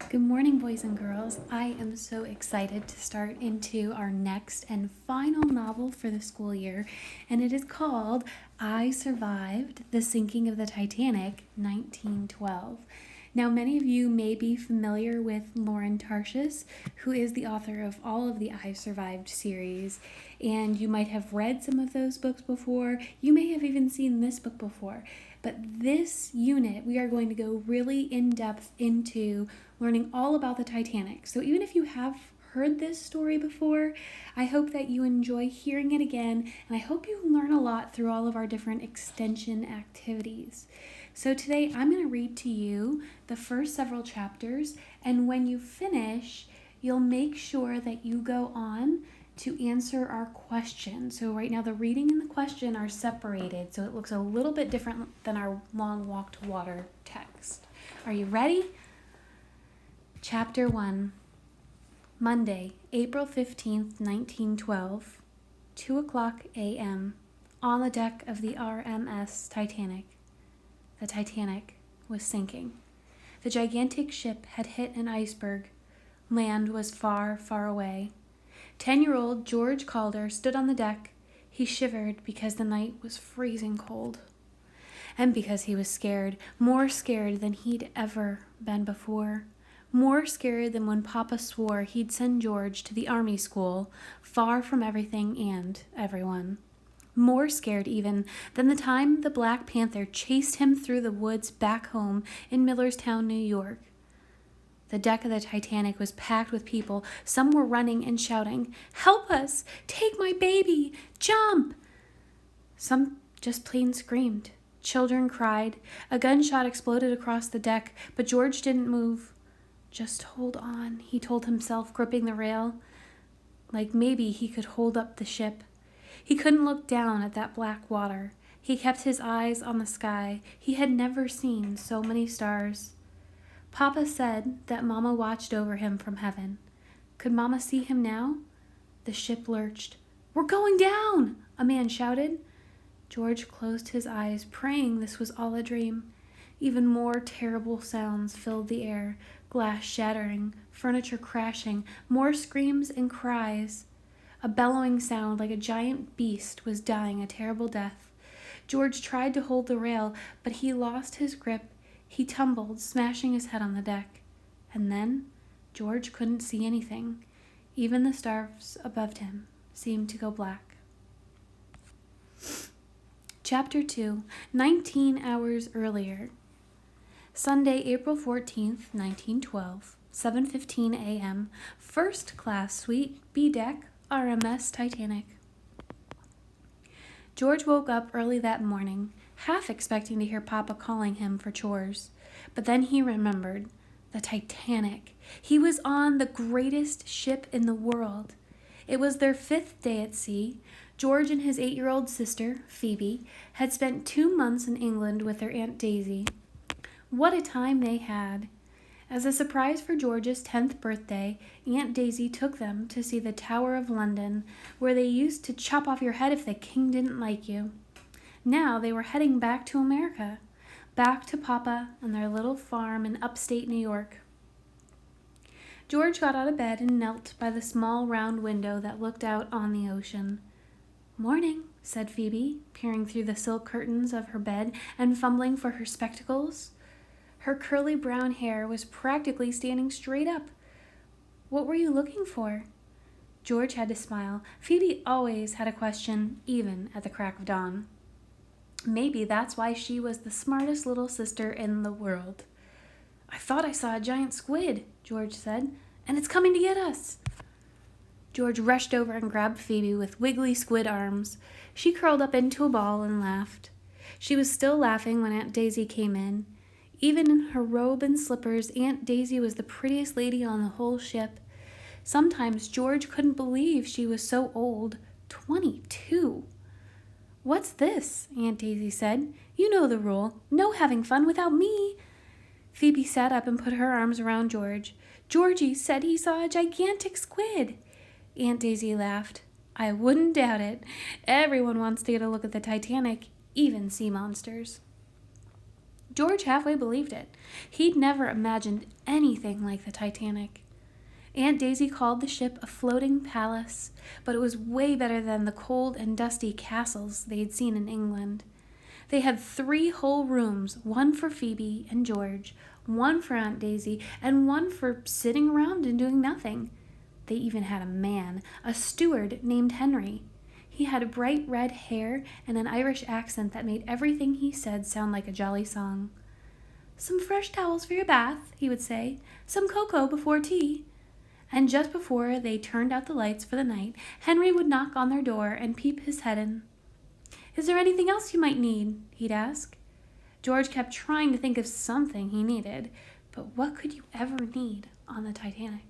Good morning, boys and girls. I am so excited to start into our next and final novel for the school year, and it is called I Survived the Sinking of the Titanic, 1912. Now, many of you may be familiar with Lauren Tarshis, who is the author of all of the I Survived series, and you might have read some of those books before. You may have even seen this book before. But this unit, we are going to go really in depth into learning all about the Titanic. So even if you have heard this story before, I hope that you enjoy hearing it again, and I hope you learn a lot through all of our different extension activities. So today I'm going to read to you the first several chapters, and when you finish, you'll make sure that you go on to answer our question. So right now the reading and the question are separated, so it looks a little bit different than our long walk to water text. Are you ready? Chapter 1. Monday, April 15th, 1912, 2:00 a.m. On the deck of the RMS Titanic. The Titanic was sinking. The gigantic ship had hit an iceberg. Land was far, far away. 10-year-old George Calder stood on the deck. He shivered because the night was freezing cold. And because he was scared, more scared than he'd ever been before. More scared than when Papa swore he'd send George to the army school, far from everything and everyone. More scared even than the time the Black Panther chased him through the woods back home in Millerstown, New York. The deck of the Titanic was packed with people. Some were running and shouting, "Help us! Take my baby! Jump!" Some just plain screamed. Children cried. A gunshot exploded across the deck, but George didn't move. "Just hold on," he told himself, gripping the rail, like maybe he could hold up the ship. He couldn't look down at that black water. He kept his eyes on the sky. He had never seen so many stars. Papa said that Mama watched over him from heaven. Could Mama see him now? The ship lurched. "We're going down!" a man shouted. George closed his eyes, praying this was all a dream. Even more terrible sounds filled the air, glass shattering, furniture crashing, more screams and cries. A bellowing sound like a giant beast was dying a terrible death. George tried to hold the rail, but he lost his grip. He tumbled, smashing his head on the deck. And then George couldn't see anything. Even the stars above him seemed to go black. Chapter 2, 19 hours earlier. Sunday, April 14th, 1912, 7:15 a.m., First Class Suite, B Deck, RMS Titanic. George woke up early that morning, half expecting to hear Papa calling him for chores. But then he remembered. The Titanic. He was on the greatest ship in the world. It was their 5th day at sea. George and his 8-year-old sister, Phoebe, had spent 2 months in England with their Aunt Daisy. What a time they had. As a surprise for George's 10th birthday, Aunt Daisy took them to see the Tower of London, where they used to chop off your head if the king didn't like you. Now they were heading back to America, back to Papa and their little farm in upstate New York. George got out of bed and knelt by the small round window that looked out on the ocean. "Morning," said Phoebe, peering through the silk curtains of her bed and fumbling for her spectacles. Her curly brown hair was practically standing straight up. "What were you looking for?" George had to smile. Phoebe always had a question, even at the crack of dawn. Maybe that's why she was the smartest little sister in the world. "I thought I saw a giant squid," George said, "and it's coming to get us." George rushed over and grabbed Phoebe with wiggly squid arms. She curled up into a ball and laughed. She was still laughing when Aunt Daisy came in. Even in her robe and slippers, Aunt Daisy was the prettiest lady on the whole ship. Sometimes George couldn't believe she was so old. 22. "What's this?" Aunt Daisy said. "You know the rule. No having fun without me." Phoebe sat up and put her arms around George. "Georgie said he saw a gigantic squid." Aunt Daisy laughed. "I wouldn't doubt it. Everyone wants to get a look at the Titanic, even sea monsters." George halfway believed it. He'd never imagined anything like the Titanic. Aunt Daisy called the ship a floating palace, but it was way better than the cold and dusty castles they'd seen in England. They had 3 whole rooms, one for Phoebe and George, one for Aunt Daisy, and one for sitting around and doing nothing. They even had a man, a steward named Henry. He had bright red hair and an Irish accent that made everything he said sound like a jolly song. "Some fresh towels for your bath," he would say. "Some cocoa before tea." And just before they turned out the lights for the night, Henry would knock on their door and peep his head in. "Is there anything else you might need?" he'd ask. George kept trying to think of something he needed, but what could you ever need on the Titanic?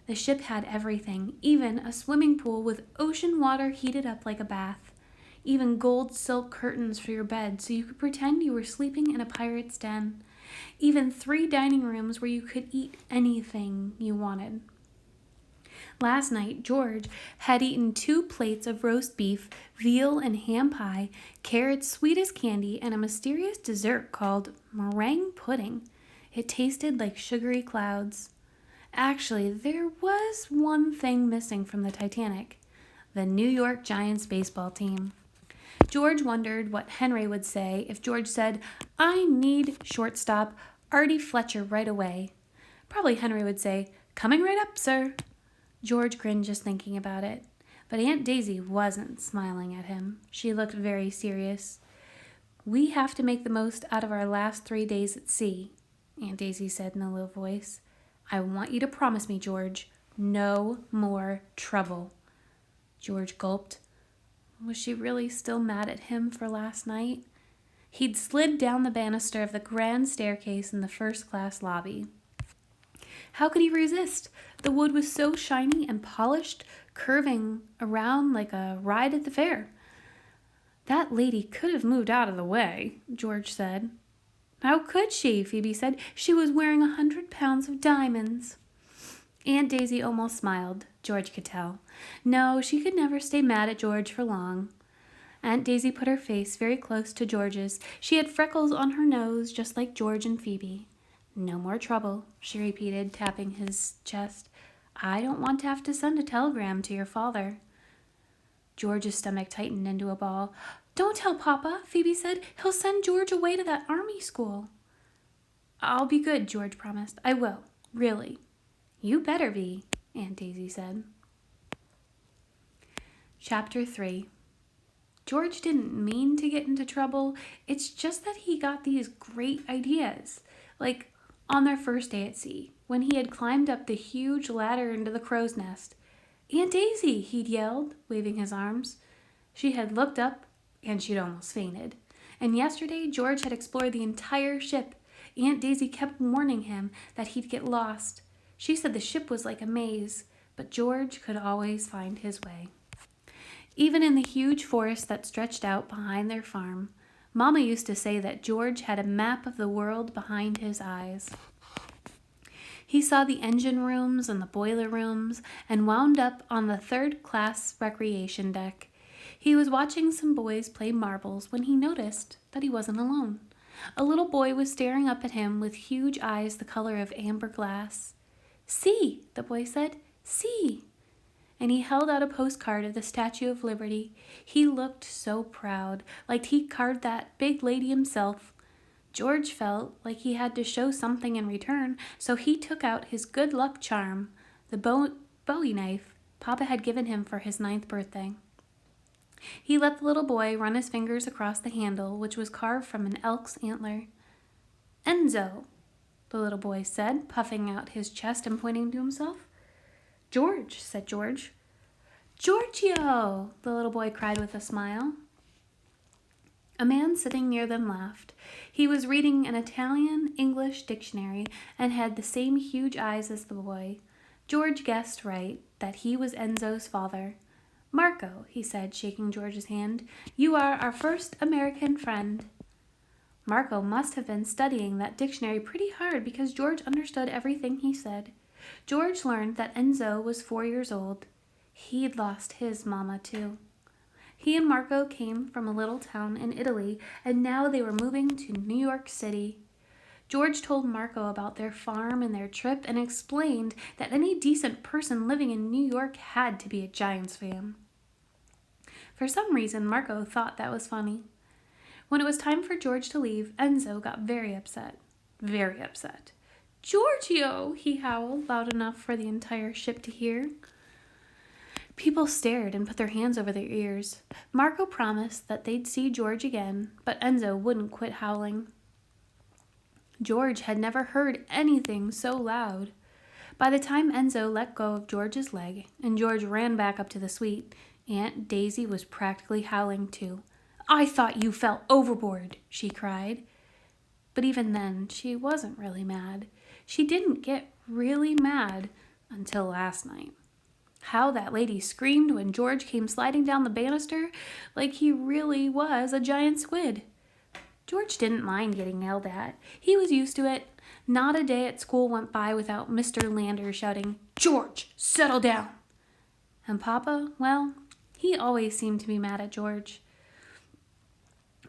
The ship had everything, even a swimming pool with ocean water heated up like a bath, even gold silk curtains for your bed so you could pretend you were sleeping in a pirate's den, even 3 dining rooms where you could eat anything you wanted. Last night, George had eaten 2 plates of roast beef, veal and ham pie, carrots sweet as candy, and a mysterious dessert called meringue pudding. It tasted like sugary clouds. Actually, there was one thing missing from the Titanic: the New York Giants baseball team. George wondered what Henry would say if George said, "I need shortstop Artie Fletcher right away." Probably Henry would say, "Coming right up, sir." George grinned just thinking about it, but Aunt Daisy wasn't smiling at him. She looked very serious. "We have to make the most out of our last 3 days at sea," Aunt Daisy said in a low voice. "I want you to promise me, George, no more trouble." George gulped. Was she really still mad at him for last night? He'd slid down the banister of the grand staircase in the first-class lobby. How could he resist? The wood was so shiny and polished, curving around like a ride at the fair. "That lady could have moved out of the way," George said. "How could she?" Phoebe said. "She was wearing 100 pounds of diamonds." Aunt Daisy almost smiled, George could tell. No, she could never stay mad at George for long. Aunt Daisy put her face very close to George's. She had freckles on her nose, just like George and Phoebe. "No more trouble," she repeated, tapping his chest. "I don't want to have to send a telegram to your father." George's stomach tightened into a ball. "Don't tell Papa," Phoebe said. "He'll send George away to that army school." "I'll be good," George promised. "I will, really." "You better be," Aunt Daisy said. Chapter 3. George didn't mean to get into trouble. It's just that he got these great ideas. Like on their first day at sea, when he had climbed up the huge ladder into the crow's nest. "Aunt Daisy," he'd yelled, waving his arms. She had looked up, and she'd almost fainted. And yesterday, George had explored the entire ship. Aunt Daisy kept warning him that he'd get lost. She said the ship was like a maze, but George could always find his way. Even in the huge forest that stretched out behind their farm, Mama used to say that George had a map of the world behind his eyes. He saw the engine rooms and the boiler rooms and wound up on the 3rd-class recreation deck. He was watching some boys play marbles when he noticed that he wasn't alone. A little boy was staring up at him with huge eyes the color of amber glass. "See," the boy said, "see." And he held out a postcard of the Statue of Liberty. He looked so proud, like he'd carved that big lady himself. George felt like he had to show something in return, so he took out his good luck charm, the Bowie knife Papa had given him for his 9th birthday. He let the little boy run his fingers across the handle, which was carved from an elk's antler. "Enzo," the little boy said, puffing out his chest and pointing to himself. "George," said George. "Giorgio!" the little boy cried with a smile. A man sitting near them laughed. He was reading an Italian-English dictionary and had the same huge eyes as the boy. George guessed right that he was Enzo's father. "Marco," he said, shaking George's hand, "you are our first American friend." Marco must have been studying that dictionary pretty hard because George understood everything he said. George learned that Enzo was 4 years old. He'd lost his mama, too. He and Marco came from a little town in Italy, and now they were moving to New York City. George told Marco about their farm and their trip and explained that any decent person living in New York had to be a Giants fan. For some reason, Marco thought that was funny. When it was time for George to leave, Enzo got very upset. Very upset. "Giorgio!" he howled, loud enough for the entire ship to hear. People stared and put their hands over their ears. Marco promised that they'd see George again, but Enzo wouldn't quit howling. George had never heard anything so loud. By the time Enzo let go of George's leg and George ran back up to the suite, Aunt Daisy was practically howling too. "I thought you fell overboard," she cried. But even then, she wasn't really mad. She didn't get really mad until last night. How that lady screamed when George came sliding down the banister like he really was a giant squid. George didn't mind getting yelled at. He was used to it. Not a day at school went by without Mr. Lander shouting, "George, settle down!" And Papa, well, he always seemed to be mad at George.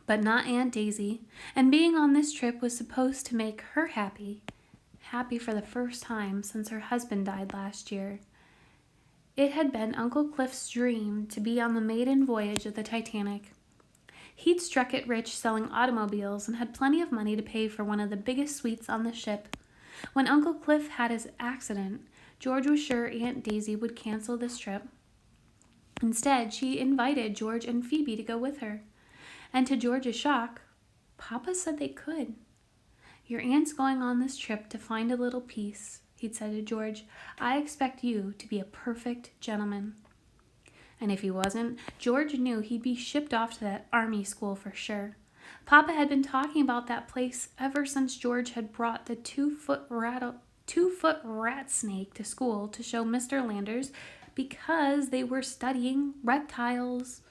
But not Aunt Daisy, and being on this trip was supposed to make her happy. Happy for the first time since her husband died last year. It had been Uncle Cliff's dream to be on the maiden voyage of the Titanic. He'd struck it rich selling automobiles and had plenty of money to pay for one of the biggest suites on the ship. When Uncle Cliff had his accident, George was sure Aunt Daisy would cancel this trip. Instead, she invited George and Phoebe to go with her. And to George's shock, Papa said they could. "Your aunt's going on this trip to find a little peace," he'd said to George. "I expect you to be a perfect gentleman." And if he wasn't, George knew he'd be shipped off to that army school for sure. Papa had been talking about that place ever since George had brought the two-foot rat snake to school to show Mr. Landers because they were studying reptiles.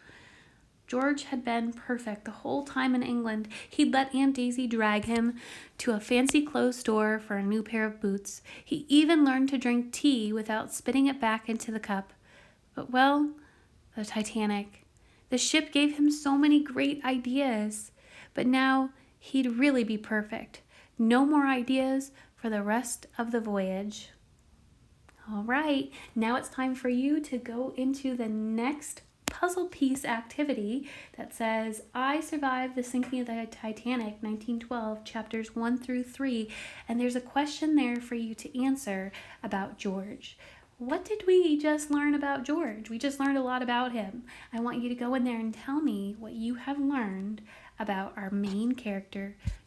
George had been perfect the whole time in England. He'd let Aunt Daisy drag him to a fancy clothes store for a new pair of boots. He even learned to drink tea without spitting it back into the cup. But, well, the Titanic. The ship gave him so many great ideas. But now he'd really be perfect. No more ideas for the rest of the voyage. All right, now it's time for you to go into the next puzzle piece activity that says, "I survived the sinking of the Titanic, 1912, chapters 1 through 3. And there's a question there for you to answer about George. What did we just learn about George? We just learned a lot about him. I want you to go in there and tell me what you have learned about our main character, George.